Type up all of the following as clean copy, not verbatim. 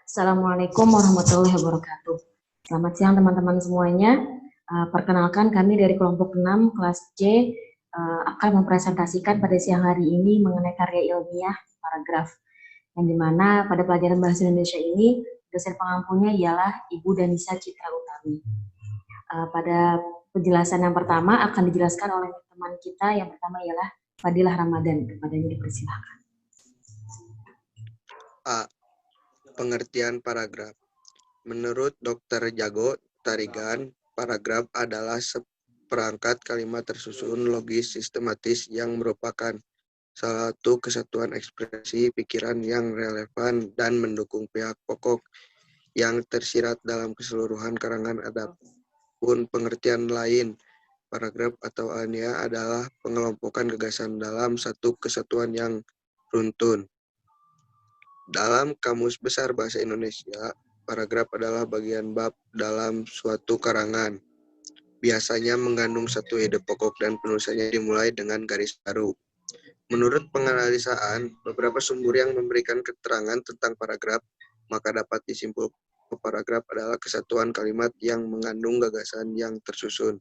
Assalamualaikum warahmatullahi wabarakatuh. Selamat siang teman-teman semuanya. Perkenalkan kami dari kelompok 6 kelas C akan mempresentasikan pada siang hari ini mengenai karya ilmiah paragraf. Yang dimana pada pelajaran bahasa Indonesia ini dosen pengampunya ialah Ibu Danisa Citra Utami. Pada penjelasan yang pertama akan dijelaskan oleh teman kita yang pertama ialah Fadilah Ramadan. Kepadanya dipersilakan. A. Pengertian paragraf. Menurut Dr. Jago Tarigan, paragraf adalah seperangkat kalimat tersusun logis sistematis yang merupakan satu kesatuan ekspresi pikiran yang relevan dan mendukung pihak pokok yang tersirat dalam keseluruhan karangan. Adapun pengertian lain, paragraf atau alinea adalah pengelompokan gagasan dalam satu kesatuan yang runtun. Dalam Kamus Besar Bahasa Indonesia, paragraf adalah bagian bab dalam suatu karangan. Biasanya mengandung satu ide pokok dan penulisannya dimulai dengan garis baru. Menurut penganalisaan beberapa sumber yang memberikan keterangan tentang paragraf, maka dapat disimpulkan paragraf adalah kesatuan kalimat yang mengandung gagasan yang tersusun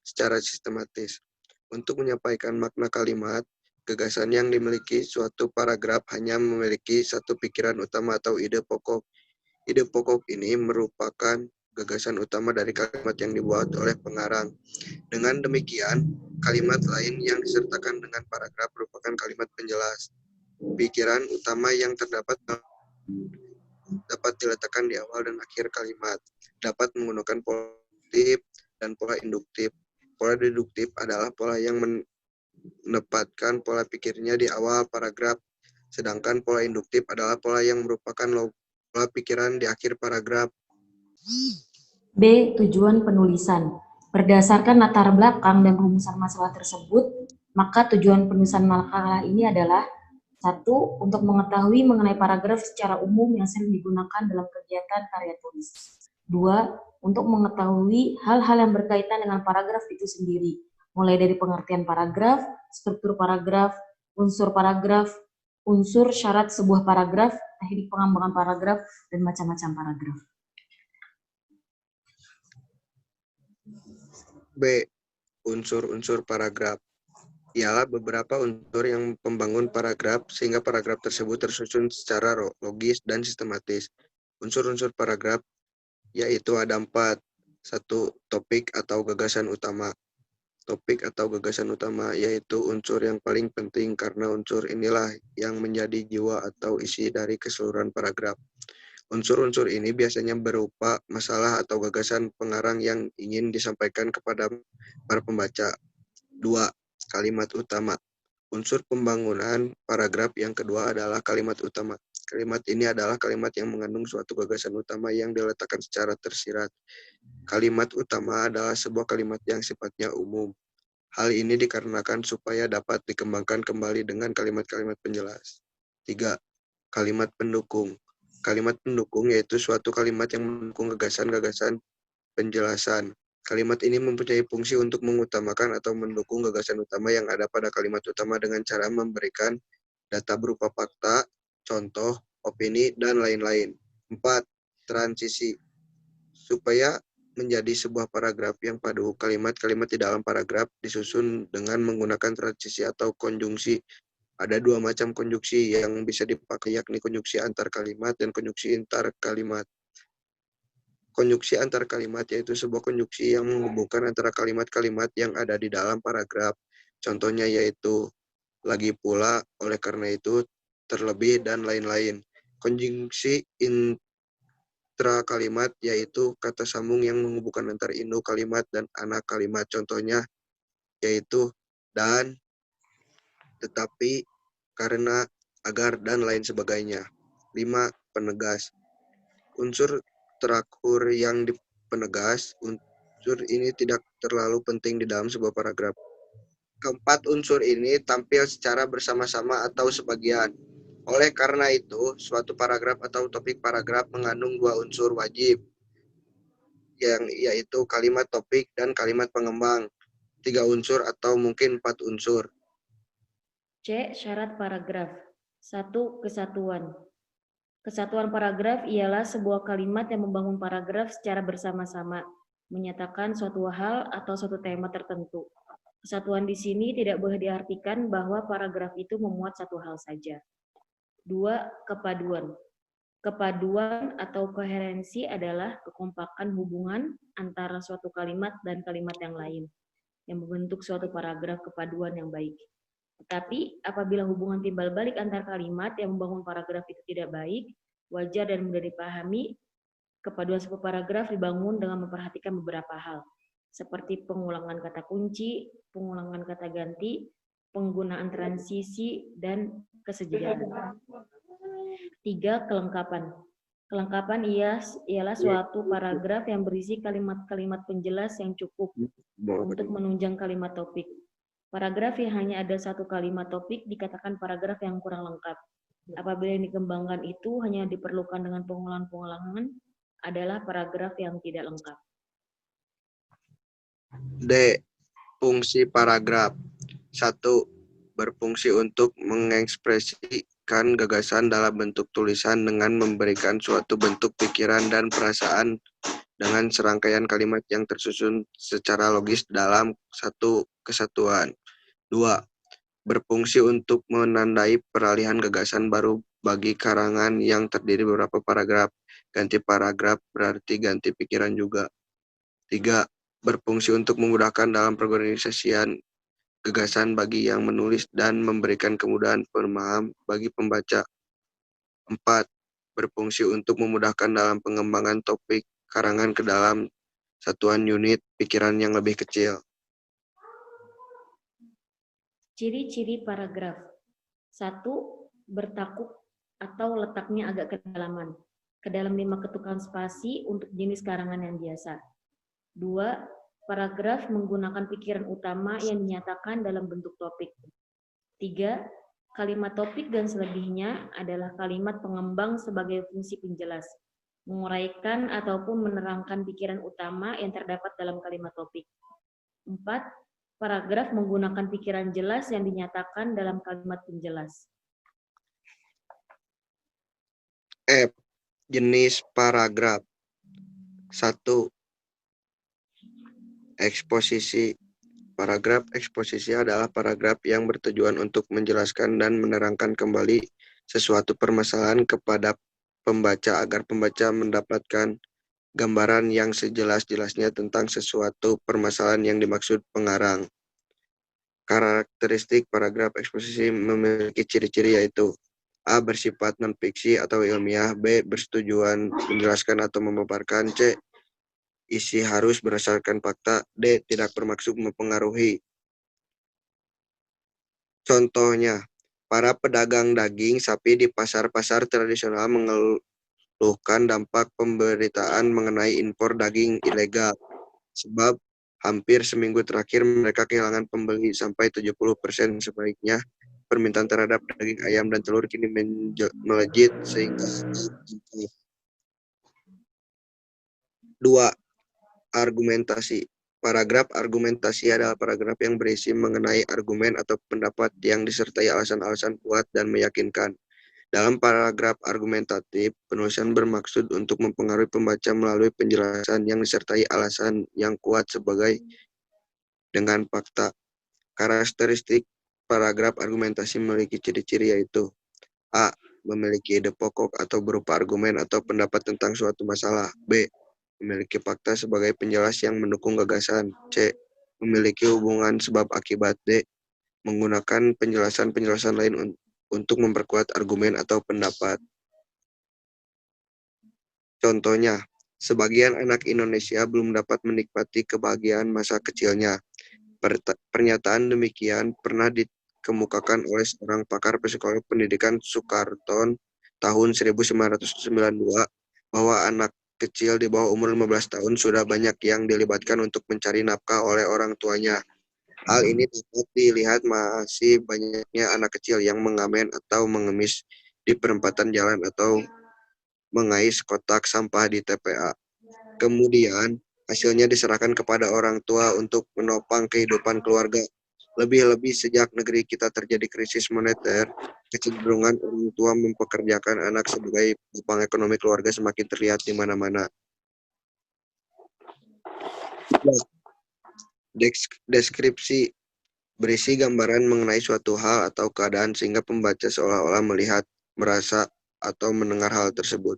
secara sistematis. Untuk menyampaikan makna kalimat, gagasan yang dimiliki suatu paragraf hanya memiliki satu pikiran utama atau ide pokok. Ide pokok ini merupakan gagasan utama dari kalimat yang dibuat oleh pengarang. Dengan demikian, kalimat lain yang disertakan dengan paragraf merupakan kalimat penjelas. Pikiran utama yang dapat diletakkan di awal dan akhir kalimat, dapat menggunakan pola deduktif dan pola induktif. Pola deduktif adalah pola yang menempatkan pola pikirnya di awal paragraf, sedangkan pola induktif adalah pola yang merupakan pola pikiran di akhir paragraf. B. Tujuan penulisan. Berdasarkan latar belakang dan rumusan masalah tersebut, maka tujuan penulisan makalah ini adalah 1. Untuk mengetahui mengenai paragraf secara umum yang sering digunakan dalam kegiatan karya tulis. 2. Untuk mengetahui hal-hal yang berkaitan dengan paragraf itu sendiri, mulai dari pengertian paragraf, struktur paragraf, unsur syarat sebuah paragraf, teknik pengembangan paragraf, dan macam-macam paragraf. B. Unsur-unsur paragraf. Ialah beberapa unsur yang membangun paragraf sehingga paragraf tersebut tersusun secara logis dan sistematis. Unsur-unsur paragraf yaitu ada 4. 1. Topik atau gagasan utama. Topik atau gagasan utama yaitu unsur yang paling penting karena unsur inilah yang menjadi jiwa atau isi dari keseluruhan paragraf. Unsur-unsur ini biasanya berupa masalah atau gagasan pengarang yang ingin disampaikan kepada para pembaca. 2. Kalimat utama. Unsur pembangunan paragraf yang kedua adalah kalimat utama. Kalimat ini adalah kalimat yang mengandung suatu gagasan utama yang diletakkan secara tersirat. Kalimat utama adalah sebuah kalimat yang sifatnya umum. Hal ini dikarenakan supaya dapat dikembangkan kembali dengan kalimat-kalimat penjelas. 3. Kalimat pendukung. Kalimat pendukung yaitu suatu kalimat yang mendukung gagasan-gagasan penjelasan. Kalimat ini mempunyai fungsi untuk mengutamakan atau mendukung gagasan utama yang ada pada kalimat utama dengan cara memberikan data berupa fakta, contoh, opini, dan lain-lain. 4. Transisi. Supaya menjadi sebuah paragraf yang padu, kalimat-kalimat di dalam paragraf disusun dengan menggunakan transisi atau konjungsi. Ada 2 macam konjungsi yang bisa dipakai, yakni konjungsi antar kalimat dan konjungsi intar kalimat. Konjungsi antar kalimat yaitu sebuah konjungsi yang menghubungkan antara kalimat-kalimat yang ada di dalam paragraf. Contohnya yaitu lagi pula, oleh karena itu, terlebih, dan lain-lain. Konjungsi intra kalimat yaitu kata sambung yang menghubungkan antara induk kalimat dan anak kalimat. Contohnya yaitu dan, tetapi, karena, agar, dan lain sebagainya. 5. Penegas. Unsur terakhir yang dipenegas, unsur ini tidak terlalu penting di dalam sebuah paragraf. Keempat unsur ini tampil secara bersama-sama atau sebagian. Oleh karena itu, suatu paragraf atau topik paragraf mengandung 2 unsur wajib, yaitu kalimat topik dan kalimat pengembang. 3 unsur atau mungkin 4 unsur. C. Syarat paragraf. 1. Kesatuan. Kesatuan paragraf ialah sebuah kalimat yang membangun paragraf secara bersama-sama, menyatakan suatu hal atau suatu tema tertentu. Kesatuan di sini tidak boleh diartikan bahwa paragraf itu memuat satu hal saja. 2. Kepaduan. Kepaduan atau koherensi adalah kekompakan hubungan antara suatu kalimat dan kalimat yang lain, yang membentuk suatu paragraf kepaduan yang baik. Tetapi apabila hubungan timbal balik antar kalimat yang membangun paragraf itu tidak baik, wajar dan mudah dipahami, kepaduan sebuah paragraf dibangun dengan memperhatikan beberapa hal, seperti pengulangan kata kunci, pengulangan kata ganti, penggunaan transisi, dan kesejajaran. 3. Kelengkapan. Kelengkapan ialah suatu paragraf yang berisi kalimat-kalimat penjelas yang cukup untuk menunjang kalimat topik. Paragraf yang hanya ada satu kalimat topik dikatakan paragraf yang kurang lengkap. Apabila yang dikembangkan itu hanya diperlukan dengan pengulangan-pengulangan, adalah paragraf yang tidak lengkap. D. Fungsi paragraf. 1. Berfungsi untuk mengekspresikan gagasan dalam bentuk tulisan dengan memberikan suatu bentuk pikiran dan perasaan dengan serangkaian kalimat yang tersusun secara logis dalam satu kesatuan. 2. Berfungsi untuk menandai peralihan gagasan baru bagi karangan yang terdiri beberapa paragraf. Ganti paragraf berarti ganti pikiran juga. 3. Berfungsi untuk memudahkan dalam pengorganisasian gagasan bagi yang menulis dan memberikan kemudahan pemaham bagi pembaca. 4. Berfungsi untuk memudahkan dalam pengembangan topik karangan ke dalam satuan unit pikiran yang lebih kecil. Ciri-ciri paragraf. 1. Bertakuk atau letaknya agak kedalaman, ke dalam 5 ketukan spasi untuk jenis karangan yang biasa. 2. Paragraf menggunakan pikiran utama yang dinyatakan dalam bentuk topik. 3. Kalimat topik dan selebihnya adalah kalimat pengembang sebagai fungsi penjelas, menguraikan ataupun menerangkan pikiran utama yang terdapat dalam kalimat topik. 4. Paragraf menggunakan pikiran jelas yang dinyatakan dalam kalimat penjelas. F. Jenis paragraf. 1. Eksposisi. Paragraf eksposisi adalah paragraf yang bertujuan untuk menjelaskan dan menerangkan kembali sesuatu permasalahan kepada pembaca agar pembaca mendapatkan gambaran yang sejelas-jelasnya tentang sesuatu permasalahan yang dimaksud pengarang. Karakteristik paragraf eksposisi memiliki ciri-ciri yaitu A. Bersifat non-fiksi atau ilmiah. B. Bertujuan menjelaskan atau memaparkan. C. Isi harus berdasarkan fakta. D. Tidak bermaksud mempengaruhi. Contohnya, para pedagang daging sapi di pasar-pasar tradisional mengeluhkan dampak pemberitaan mengenai impor daging ilegal. Sebab hampir seminggu terakhir mereka kehilangan pembeli sampai 70%. Sebaliknya, permintaan terhadap daging ayam dan telur kini melejit sehingga 2. Argumentasi. Paragraf argumentasi adalah paragraf yang berisi mengenai argumen atau pendapat yang disertai alasan-alasan kuat dan meyakinkan. Dalam paragraf argumentatif, penulisan bermaksud untuk mempengaruhi pembaca melalui penjelasan yang disertai alasan yang kuat sebagai dengan fakta. Karakteristik paragraf argumentasi memiliki ciri-ciri yaitu A. Memiliki ide pokok atau berupa argumen atau pendapat tentang suatu masalah. B. Memiliki fakta sebagai penjelas yang mendukung gagasan. C. Memiliki hubungan sebab akibat. D. Menggunakan penjelasan-penjelasan lain untuk memperkuat argumen atau pendapat. Contohnya, sebagian anak Indonesia belum dapat menikmati kebahagiaan masa kecilnya. Pernyataan demikian pernah dikemukakan oleh seorang pakar psikologi pendidikan Soekarton tahun 1992 bahwa anak kecil di bawah umur 15 tahun sudah banyak yang dilibatkan untuk mencari nafkah oleh orang tuanya. Hal ini dapat dilihat masih banyaknya anak kecil yang mengamen atau mengemis di perempatan jalan atau mengais kotak sampah di TPA. Kemudian, hasilnya diserahkan kepada orang tua untuk menopang kehidupan keluarga. Lebih-lebih sejak negeri kita terjadi krisis moneter, kecenderungan orang tua mempekerjakan anak sebagai penopang ekonomi keluarga semakin terlihat di mana-mana. Deskripsi berisi gambaran mengenai suatu hal atau keadaan sehingga pembaca seolah-olah melihat, merasa, atau mendengar hal tersebut.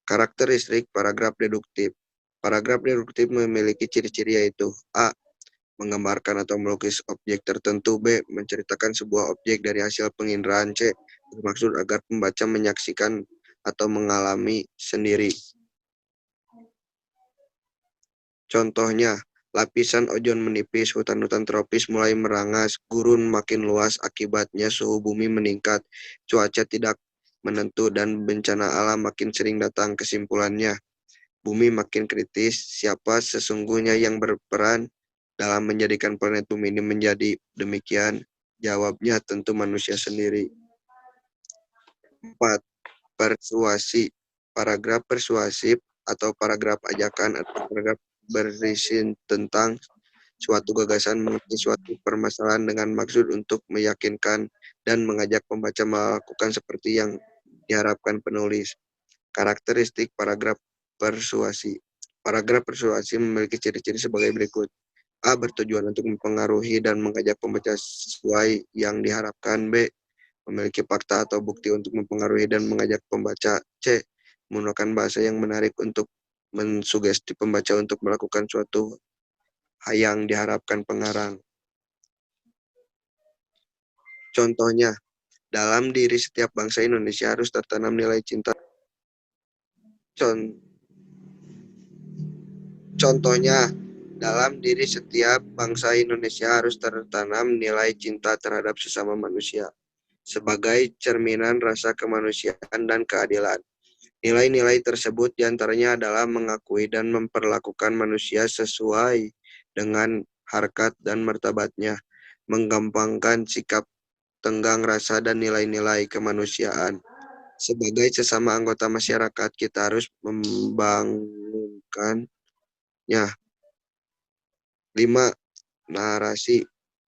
Karakteristik paragraf deduktif. Paragraf deduktif memiliki ciri-ciri yaitu A. Menggambarkan atau melukis objek tertentu. B. Menceritakan sebuah objek dari hasil penginderaan. C. Bermaksud agar pembaca menyaksikan atau mengalami sendiri. Contohnya, lapisan ozon menipis, hutan-hutan tropis mulai merangas, gurun makin luas, akibatnya suhu bumi meningkat, cuaca tidak menentu, dan bencana alam makin sering datang. Kesimpulannya, bumi makin kritis. Siapa sesungguhnya yang berperan dalam menjadikan planet bumi ini menjadi demikian? Jawabnya tentu manusia sendiri. 4. Persuasi. Paragraf persuasif atau paragraf ajakan atau paragraf berisi tentang suatu gagasan mengenai suatu permasalahan dengan maksud untuk meyakinkan dan mengajak pembaca melakukan seperti yang diharapkan penulis. Karakteristik paragraf persuasi. Paragraf persuasi memiliki ciri-ciri sebagai berikut. A. Bertujuan untuk mempengaruhi dan mengajak pembaca sesuai yang diharapkan. B. Memiliki fakta atau bukti untuk mempengaruhi dan mengajak pembaca. C. Menggunakan bahasa yang menarik untuk mensugesti pembaca untuk melakukan suatu yang diharapkan pengarang. Contohnya, dalam diri setiap bangsa Indonesia harus tertanam nilai cinta. Contohnya, dalam diri setiap bangsa Indonesia harus tertanam nilai cinta terhadap sesama manusia sebagai cerminan rasa kemanusiaan dan keadilan. Nilai-nilai tersebut diantaranya adalah mengakui dan memperlakukan manusia sesuai dengan harkat dan martabatnya, menggampangkan sikap tenggang rasa dan nilai-nilai kemanusiaan. Sebagai sesama anggota masyarakat, kita harus membangunkannya. 5. Narasi.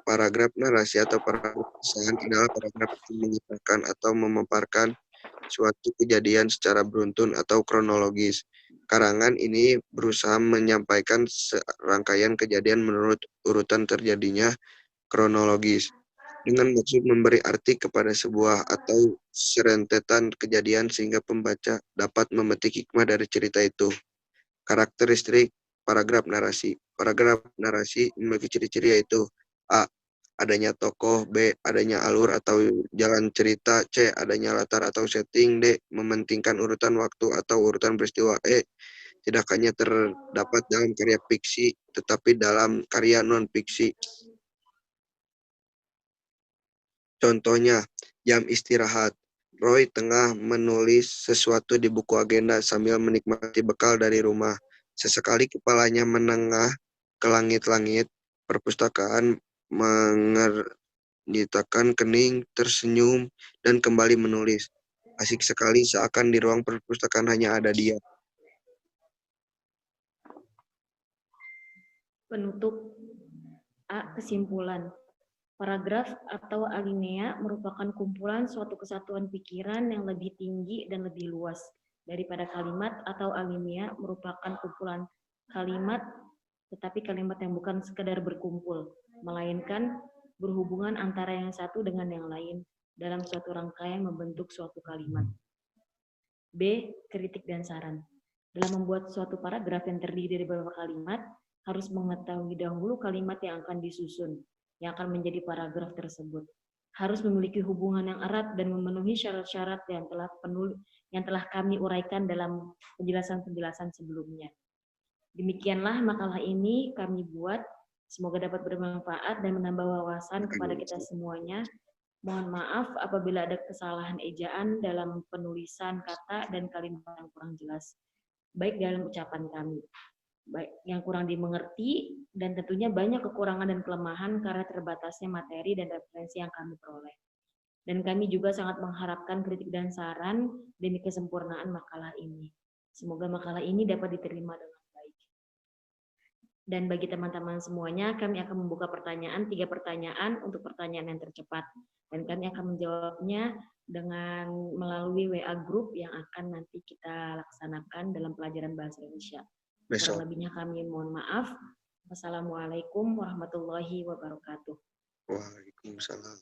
Paragraf narasi atau paragraf kesan adalah paragraf yang mengisahkan atau memaparkan suatu kejadian secara beruntun atau kronologis. Karangan ini berusaha menyampaikan serangkaian kejadian menurut urutan terjadinya kronologis, dengan maksud memberi arti kepada sebuah atau serentetan kejadian sehingga pembaca dapat memetik hikmah dari cerita itu. Karakteristik paragraf narasi. Paragraf narasi memiliki ciri-ciri yaitu A. Adanya tokoh. B. Adanya alur atau jalan cerita. C. Adanya latar atau setting. D. Mementingkan urutan waktu atau urutan peristiwa. E. Tidak hanya terdapat dalam karya fiksi, tetapi dalam karya non-fiksi. Contohnya, jam istirahat. Roy tengah menulis sesuatu di buku agenda sambil menikmati bekal dari rumah. Sesekali kepalanya menengah ke langit-langit. Perpustakaan mengernyitakan kening, tersenyum, dan kembali menulis. Asik sekali, seakan di ruang perpustakaan hanya ada dia. Penutup. A. Kesimpulan. Paragraf atau alinea merupakan kumpulan suatu kesatuan pikiran yang lebih tinggi dan lebih luas daripada kalimat, atau alinea merupakan kumpulan kalimat, tetapi kalimat yang bukan sekedar berkumpul, melainkan berhubungan antara yang satu dengan yang lain dalam suatu rangkaian membentuk suatu kalimat. B. Kritik dan saran. Dalam membuat suatu paragraf yang terdiri dari beberapa kalimat, harus mengetahui dahulu kalimat yang akan disusun, yang akan menjadi paragraf tersebut. Harus memiliki hubungan yang erat dan memenuhi syarat-syarat yang telah kami uraikan dalam penjelasan-penjelasan sebelumnya. Demikianlah makalah ini kami buat. Semoga dapat bermanfaat dan menambah wawasan kepada kita semuanya. Mohon maaf apabila ada kesalahan ejaan dalam penulisan kata dan kalimat yang kurang jelas, baik dalam ucapan kami, baik yang kurang dimengerti, dan tentunya banyak kekurangan dan kelemahan karena terbatasnya materi dan referensi yang kami peroleh. Dan kami juga sangat mengharapkan kritik dan saran demi kesempurnaan makalah ini. Semoga makalah ini dapat diterima dengan Dan bagi teman-teman semuanya, kami akan membuka pertanyaan, 3 pertanyaan untuk pertanyaan yang tercepat. Dan kami akan menjawabnya dengan melalui WA group yang akan nanti kita laksanakan dalam pelajaran bahasa Indonesia. Kurang lebihnya kami mohon maaf. Wassalamualaikum warahmatullahi wabarakatuh. Waalaikumsalam.